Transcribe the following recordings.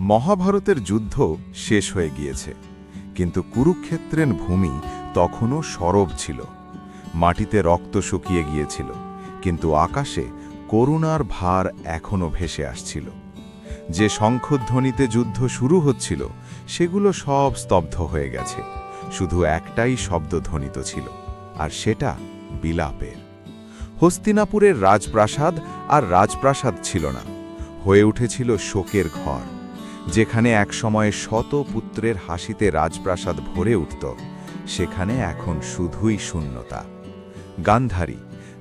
মহাভারতের যুদ্ধ শেষ হয়ে গিয়েছে, কিন্তু কুরুক্ষেত্রের ভূমি তখনও সরব ছিল। মাটিতে রক্ত শুকিয়ে গিয়েছিল, কিন্তু আকাশে করুণার ভার এখনও ভেসে আসছিল। যে শঙ্খধ্বনিতে যুদ্ধ শুরু হচ্ছিল সেগুলো সব স্তব্ধ হয়ে গেছে, শুধু একটাই শব্দ ধ্বনিত ছিল, আর সেটা বিলাপের। হস্তিনাপুরের রাজপ্রাসাদ আর রাজপ্রাসাদ ছিল না, হয়ে উঠেছিল শোকের ঘর। যেখানে একসময় শত পুত্রের হাসিতে রাজপ্রাসাদ ভরে উঠত, সেখানে এখন শুধুই শূন্যতা। গান্ধারী,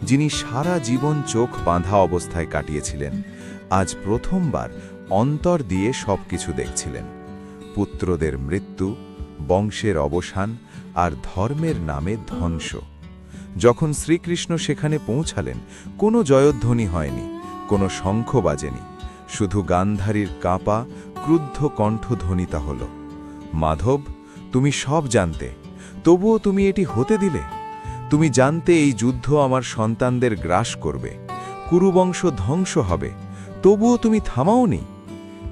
যিনি সারা জীবন চোখ বাঁধা অবস্থায় কাটিয়েছিলেন, আজ প্রথমবার অন্তর দিয়ে সবকিছু দেখছিলেন। পুত্রদের মৃত্যু, বংশের অবসান আর ধর্মের নামে ধ্বংস। যখন শ্রীকৃষ্ণ সেখানে পৌঁছালেন, কোনো জয়ধ্বনি হয়নি, কোনো শঙ্খ বাজেনি, শুধু গান্ধারীর কাঁপা ক্রুদ্ধ কণ্ঠধ্বনিত হল, মাধব, তুমি সব জানতে, তবুও তুমি এটি হতে দিলে। তুমি জানতে এই যুদ্ধ আমার সন্তানদের গ্রাস করবে, কুরুবংশ ধ্বংস হবে, তবুও তুমি থামাওনি।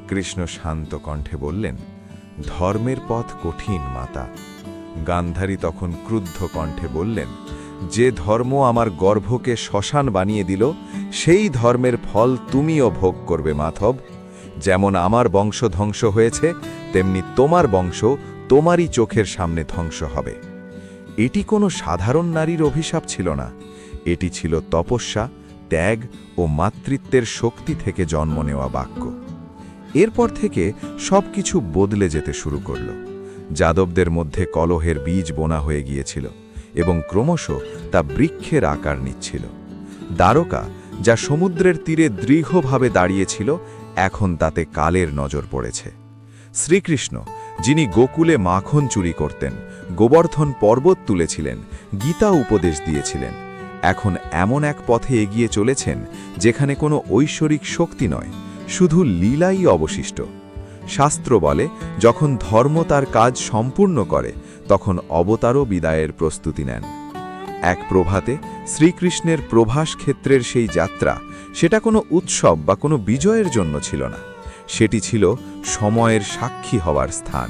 কৃষ্ণ শান্ত কণ্ঠে বললেন, ধর্মের পথ কঠিন মাতা। গান্ধারী তখন ক্রুদ্ধ কণ্ঠে বললেন, যে ধর্ম আমার গর্ভকে শ্মশান বানিয়ে দিল, সেই ধর্মের ফল তুমিও ভোগ করবে মাধব। যেমন আমার বংশ ধ্বংস হয়েছে, তেমনি তোমার বংশ তোমারই চোখের সামনে ধ্বংস হবে। এটি কোনো সাধারণ নারীর অভিশাপ ছিল না, এটি ছিল তপস্যা, ত্যাগ ও মাতৃত্বের শক্তি থেকে জন্ম নেওয়া বাক্য। এরপর থেকে সবকিছু বদলে যেতে শুরু করল। যাদবদের মধ্যে কলহের বীজ বোনা হয়ে গিয়েছিল এবং ক্রমশ তা বৃক্ষের আকার নিচ্ছিল। দ্বারকা, যা সমুদ্রের তীরে দৃঢ়ভাবে দাঁড়িয়েছিল, এখন তাতে কালের নজর পড়েছে। শ্রীকৃষ্ণ, যিনি গোকুলে মাখন চুরি করতেন, গোবর্ধন পর্বত তুলেছিলেন, গীতা উপদেশ দিয়েছিলেন, এখন এমন এক পথে এগিয়ে চলেছেন যেখানে কোনো ঐশ্বরিক শক্তি নয়, শুধু লীলাই অবশিষ্ট। শাস্ত্র বলে, যখন ধর্ম তার কাজ সম্পূর্ণ করে, তখন অবতারও বিদায়ের প্রস্তুতি নেন। এক প্রভাতে শ্রীকৃষ্ণের প্রভাস ক্ষেত্রের সেই যাত্রা, সেটা কোনো উৎসব বা কোনো বিজয়ের জন্য ছিল না, সেটি ছিল সময়ের সাক্ষী হওয়ার স্থান।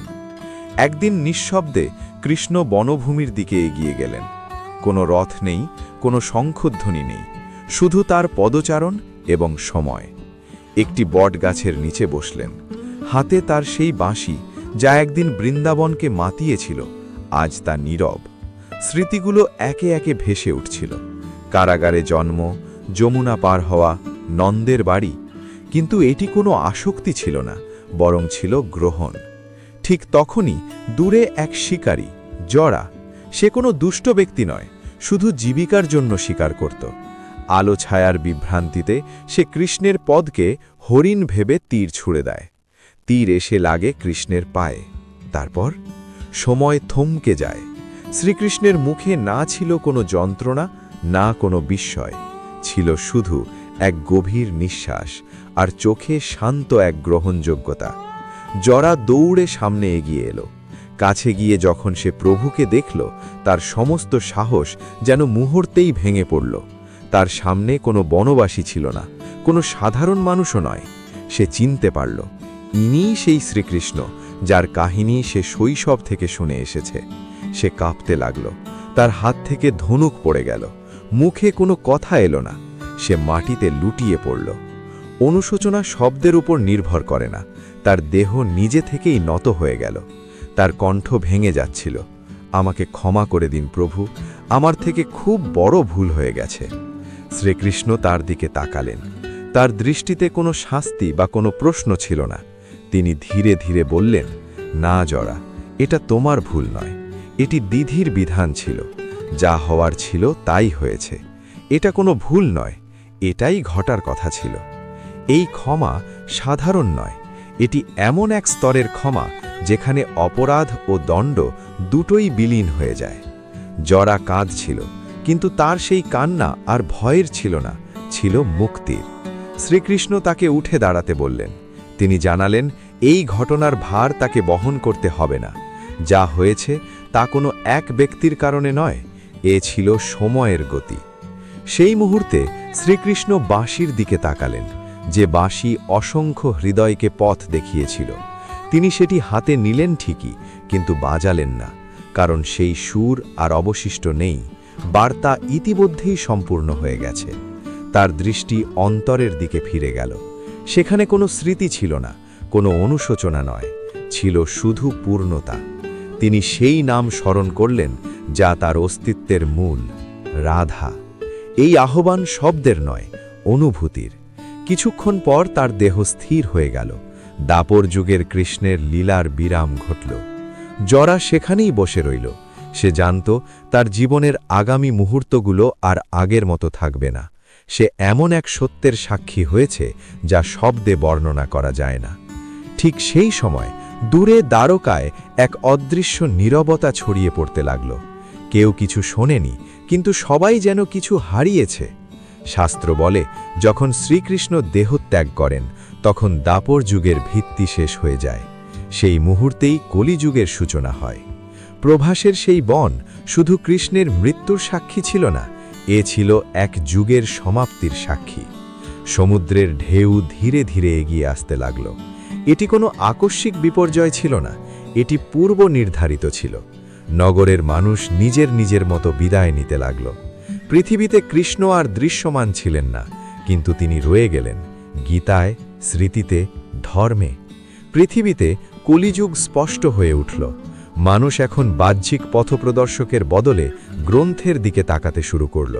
একদিন নিঃশব্দে কৃষ্ণ বনভূমির দিকে এগিয়ে গেলেন। কোনো রথ নেই, কোনো শঙ্খধ্বনি নেই, শুধু তার পদচারণ এবং সময়। একটি বটগাছের নিচে বসলেন। হাতে তার সেই বাঁশি, যা একদিন বৃন্দাবনকে মাতিয়েছিল, আজ তা নীরব। স্মৃতিগুলো একে একে ভেসে উঠছিল। কারাগারে জন্ম, যমুনা পার হওয়া, নন্দের বাড়ি। কিন্তু এটি কোনো আসক্তি ছিল না, বরং ছিল গ্রহণ। ঠিক তখনই দূরে এক শিকারী, জরা, সে কোনো দুষ্ট ব্যক্তি নয়, শুধু জীবিকার জন্য শিকার করত। আলো ছায়ার বিভ্রান্তিতে সে কৃষ্ণের পদকে হরিণ ভেবে তীর ছুঁড়ে দেয়। তীর এসে লাগে কৃষ্ণের পায়ে। তারপর সময় থমকে যায়। শ্রীকৃষ্ণের মুখে না ছিল কোনো যন্ত্রণা, না কোনো বিস্ময়, ছিল শুধু এক গভীর নিঃশ্বাস আর চোখে শান্ত এক গ্রহণযোগ্যতা। জরা দৌড়ে সামনে এগিয়ে এলো। কাছে গিয়ে যখন সে প্রভুকে দেখল, তার সমস্ত সাহস যেন মুহূর্তেই ভেঙে পড়ল। তার সামনে কোনো বনবাসী ছিল না, কোনো সাধারণ মানুষও নয়। সে চিনতে পারল, ইনিই সেই শ্রীকৃষ্ণ, যার কাহিনী সে শৈশব থেকে শুনে এসেছে। সে কাঁপতে লাগল, তার হাত থেকে ধনুক পড়ে গেল, মুখে কোনো কথা এলো না। সে মাটিতে লুটিয়ে পড়ল। অনুশোচনা শব্দের উপর নির্ভর করে না, তার দেহ নিজে থেকেই নত হয়ে গেল। তার কণ্ঠ ভেঙে যাচ্ছিল, আমাকে ক্ষমা করে দিন প্রভু, আমার থেকে খুব বড় ভুল হয়ে গেছে। শ্রীকৃষ্ণ তার দিকে তাকালেন। তার দৃষ্টিতে কোনো শাস্তি বা কোনো প্রশ্ন ছিল না। তিনি ধীরে ধীরে বললেন, না জরা, এটা তোমার ভুল নয়, এটি বিধির বিধান ছিল। যা হওয়ার ছিল তাই হয়েছে। এটা কোনো ভুল নয়, এটাই ঘটার কথা ছিল। এই ক্ষমা সাধারণ নয়, এটি এমন এক স্তরের ক্ষমা যেখানে অপরাধ ও দণ্ড দুটোই বিলীন হয়ে যায়। জরা কাঁদছিল, কিন্তু তার সেই কান্না আর ভয়ের ছিল না, ছিল মুক্তির। শ্রীকৃষ্ণ তাকে উঠে দাঁড়াতে বললেন। তিনি জানালেন, এই ঘটনার ভার তাকে বহন করতে হবে না। যা হয়েছে তা কোনো এক ব্যক্তির কারণে নয়, এ ছিল সময়ের গতি। সেই মুহূর্তে শ্রীকৃষ্ণ বাঁশির দিকে তাকালেন। যে বাঁশি অসংখ্য হৃদয়কে পথ দেখিয়েছিল। তিনি সেটি হাতে নিলেন ঠিকই, কিন্তু বাজালেন না, কারণ সেই সুর আর অবশিষ্ট নেই, বার্তা ইতিমধ্যেই সম্পূর্ণ হয়ে গেছে। তার দৃষ্টি অন্তরের দিকে ফিরে গেল। সেখানে কোনো স্মৃতি ছিল না, কোনো অনুশোচনা নয়, ছিল শুধু পূর্ণতা। তিনি সেই নাম স্মরণ করলেন যা তার অস্তিত্বের মূল, রাধা। এই আহ্বান শব্দের নয়, অনুভূতির। কিছুক্ষণ পর তার দেহ স্থির হয়ে গেল। দাপর যুগের কৃষ্ণের লীলার বিরাম ঘটল। জরা সেখানেই বসে রইল। সে জানত তার জীবনের আগামী মুহূর্তগুলো আর আগের মতো থাকবে না। সে এমন এক সত্যের সাক্ষী হয়েছে যা শব্দে বর্ণনা করা যায় না। ঠিক সেই সময় দূরে দ্বারকায় এক অদৃশ্য নীরবতা ছড়িয়ে পড়তে লাগল। কেউ কিছু শোনেনি, কিন্তু সবাই যেন কিছু হারিয়েছে। শাস্ত্র বলে, যখন শ্রীকৃষ্ণ দেহত্যাগ করেন তখন দাপর যুগের ভিত্তি শেষ হয়ে যায়। সেই মুহূর্তেই কলিযুগের সূচনা হয়। প্রভাসের সেই বন শুধু কৃষ্ণের মৃত্যুর সাক্ষী ছিল না, এ ছিল এক যুগের সমাপ্তির সাক্ষী। সমুদ্রের ঢেউ ধীরে ধীরে এগিয়ে আসতে লাগল। এটি কোনো আকস্মিক বিপর্যয় ছিল না, এটি পূর্ব নির্ধারিত ছিল। নগরের মানুষ নিজের নিজের মতো বিদায় নিতে লাগল। পৃথিবীতে কৃষ্ণ আর দৃশ্যমান ছিলেন না, কিন্তু তিনি রয়ে গেলেন গীতায়, স্মৃতিতে, ধর্মে। পৃথিবীতে কলিযুগ স্পষ্ট হয়ে উঠল। মানুষ এখন বাহ্যিক পথপ্রদর্শকের বদলে গ্রন্থের দিকে তাকাতে শুরু করল।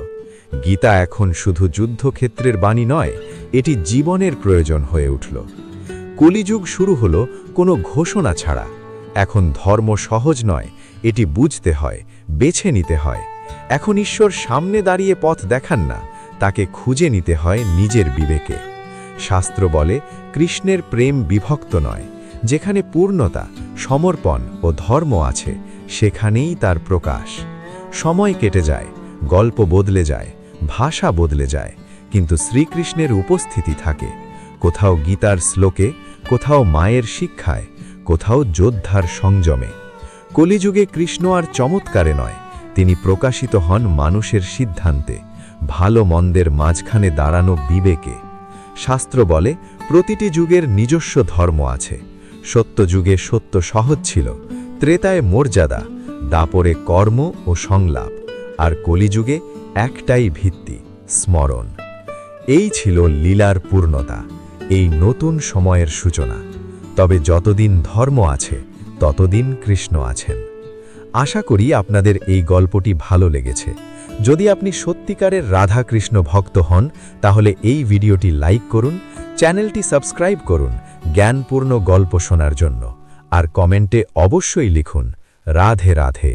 গীতা এখন শুধু যুদ্ধক্ষেত্রের বাণী নয়, এটি জীবনের প্রয়োজন হয়ে উঠল। কলিযুগ শুরু হলো কোনো ঘোষণা ছাড়া। এখন ধর্ম সহজ নয়, এটি বুঝতে হয়, বেছে নিতে হয়। এখন ঈশ্বর সামনে দাঁড়িয়ে পথ দেখান না, তাকে খুঁজে নিতে হয় নিজের বিবেকে। শাস্ত্র বলে, কৃষ্ণের প্রেম বিভক্ত নয়। যেখানে পূর্ণতা, সমর্পণ ও ধর্ম আছে, সেখানেই তার প্রকাশ। সময় কেটে যায়, গল্প বদলে যায়, ভাষা বদলে যায়, কিন্তু শ্রীকৃষ্ণের উপস্থিতি থাকে। কোথাও গীতার শ্লোকে, কোথাও মায়ের শিক্ষায়, কোথাও যোদ্ধার সংযমে। কলিযুগে কৃষ্ণ আর চমৎকারে নয়, তিনি প্রকাশিত হন মানুষের সিদ্ধান্তে, ভালো মন্দের মাঝখানে দাঁড়ানো বিবেকে। শাস্ত্র বলে, প্রতিটি যুগের নিজস্ব ধর্ম আছে। সত্য যুগে সত্য সহজ ছিল, ত্রেতায় মর্যাদা, দাপরে কর্ম ও সংলাপ, আর কলিযুগে একটাই ভিত্তি, স্মরণ। এই ছিল লীলার পূর্ণতা, এই নতুন সময়ের সূচনা। তবে যতদিন ধর্ম আছে, ততদিন কৃষ্ণ আছেন। আশা করি আপনাদের এই গল্পটি ভালো লেগেছে। যদি আপনি সত্যিকারের রাধা কৃষ্ণ ভক্ত হন, তাহলে এই ভিডিওটি লাইক করুন, চ্যানেলটি সাবস্ক্রাইব করুন জ্ঞানপূর্ণ গল্প শোনার জন্য, আর কমেন্টে অবশ্যই লিখুন, রাধে রাধে।